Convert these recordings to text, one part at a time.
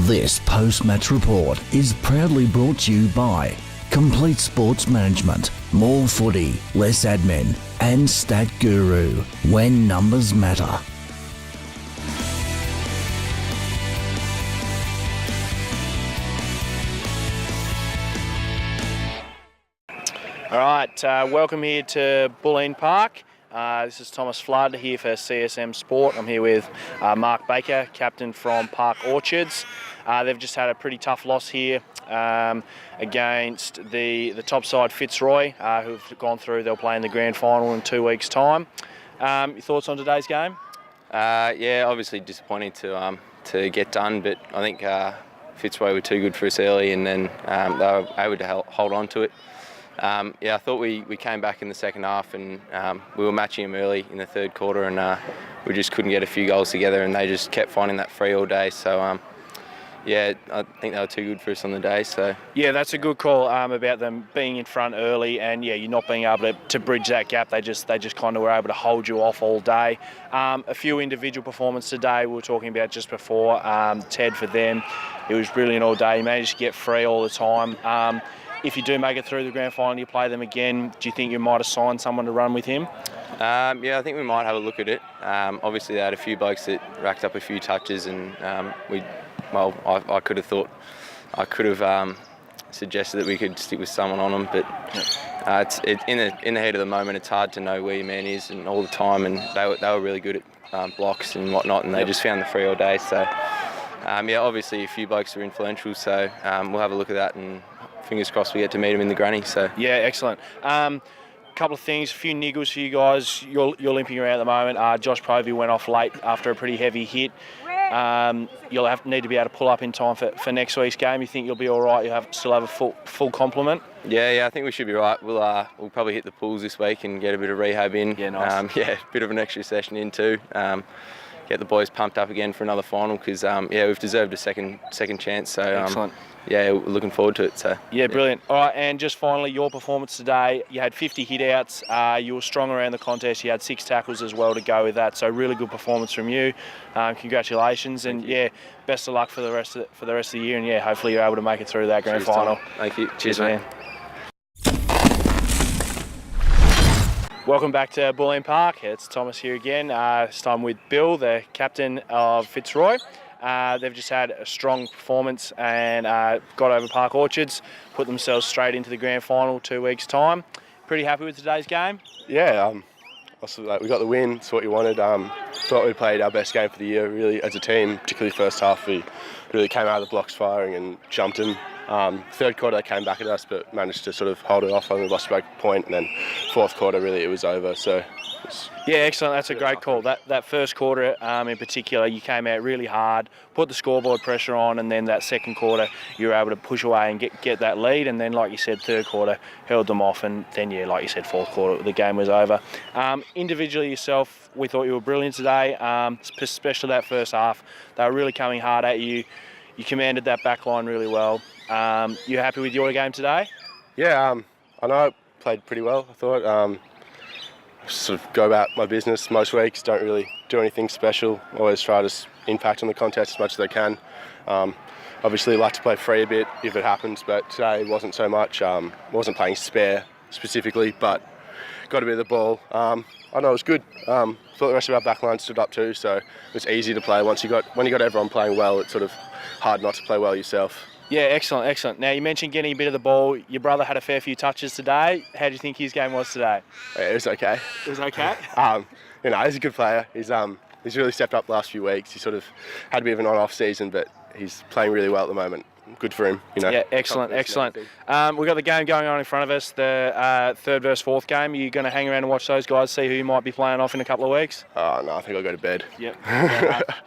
This post-match report is proudly brought to you by Complete Sports Management, more footy, less admin, and Stat Guru, when numbers matter. All right, welcome here to Bulleen Park. This is Thomas Flood here for CSM Sport. I'm here with Mark Baker, captain from Park Orchards. They've just had a pretty tough loss here against the top side Fitzroy, who've gone through. They'll play in the grand final in 2 weeks' time. Your thoughts on today's game? Yeah, obviously disappointing to get done, but I think Fitzroy were too good for us early, and then they were able to hold on to it. Yeah, I thought we came back in the second half, and we were matching them early in the third quarter, and we just couldn't get a few goals together, and they just kept finding that free all day. So yeah, I think they were too good for us on the day. So yeah, that's a good call about them being in front early, and yeah, you're not being able to bridge that gap. They just kind of were able to hold you off all day. A few individual performances today we were talking about just before. Ted, for them, it was brilliant all day. He managed to get free all the time. If you do make it through the grand final, you play them again, do you think you might have signed someone to run with him? Yeah, I think we might have a look at it. Obviously, they had a few blokes that racked up a few touches, and I could have suggested that we could stick with someone on them, but it's in the heat of the moment, it's hard to know where your man is and all the time, and they were really good at blocks and whatnot, and they just found the free all day. So yeah, obviously a few blokes are influential, so we'll have a look at that, and fingers crossed we get to meet him in the granny. So yeah, excellent. Couple of things, a few niggles for you guys. You're limping around at the moment. Josh Povey went off late after a pretty heavy hit. You'll need to be able to pull up in time for next week's game. You think you'll be all right? You still have a full complement? Yeah, I think we should be right. We'll probably hit the pools this week and get a bit of rehab in. Yeah, nice. Yeah, a bit of an extra session in too. Get the boys pumped up again for another final, because yeah, we've deserved a second chance. So excellent. Yeah, we're looking forward to it. So yeah, brilliant. All right, and just finally, your performance today. You had 50 hit-outs. You were strong around the contest. You had 6 tackles as well to go with that. So really good performance from you. Congratulations, and yeah, best of luck for the rest of the year. And yeah, hopefully you're able to make it through that grand final. Tom. Thank you. Cheers, man. Welcome back to Bulleen Park. It's Thomas here again. This time with Bill, the captain of Fitzroy. They've just had a strong performance and got over Park Orchards, put themselves straight into the grand final 2 weeks' time. Pretty happy with today's game? Yeah, also, we got the win. It's what you wanted. Thought we played our best game for the year, really, as a team, particularly first half. We really came out of the blocks firing and jumped them. Third quarter, they came back at us, but managed to sort of hold it off. Only lost a point, and then fourth quarter, really, it was over. So. Yeah, excellent. That's a great call. That first quarter in particular, you came out really hard, put the scoreboard pressure on, and then that second quarter, you were able to push away and get that lead. And then, like you said, third quarter, held them off. And then, yeah, like you said, fourth quarter, the game was over. Individually yourself, we thought you were brilliant today, especially that first half. They were really coming hard at you. You commanded that back line really well. You happy with your game today? Yeah, I know I played pretty well, I thought. Sort of go about my business most weeks, don't really do anything special. Always try to impact on the contest as much as I can. Obviously like to play free a bit if it happens, but today it wasn't so much. Wasn't playing spare specifically, but got a bit of the ball. I know it was good. Thought the rest of our back line stood up too, so it was easy to play. When you got everyone playing well, it's sort of hard not to play well yourself. Yeah, excellent. Now, you mentioned getting a bit of the ball. Your brother had a fair few touches today. How do you think his game was today? Yeah, it was okay. It was okay? He's a good player. He's really stepped up the last few weeks. He sort of had a bit of an on-off season, but he's playing really well at the moment. Good for him, you know. Yeah, excellent. We've got the game going on in front of us, the third versus fourth game. Are you going to hang around and watch those guys, see who you might be playing off in a couple of weeks? Oh, no, I think I'll go to bed. Yep.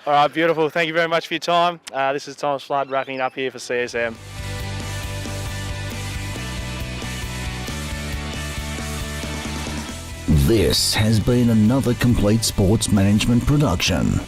All right, beautiful. Thank you very much for your time. This is Thomas Flood wrapping it up here for CSM. This has been another Complete Sports Management production.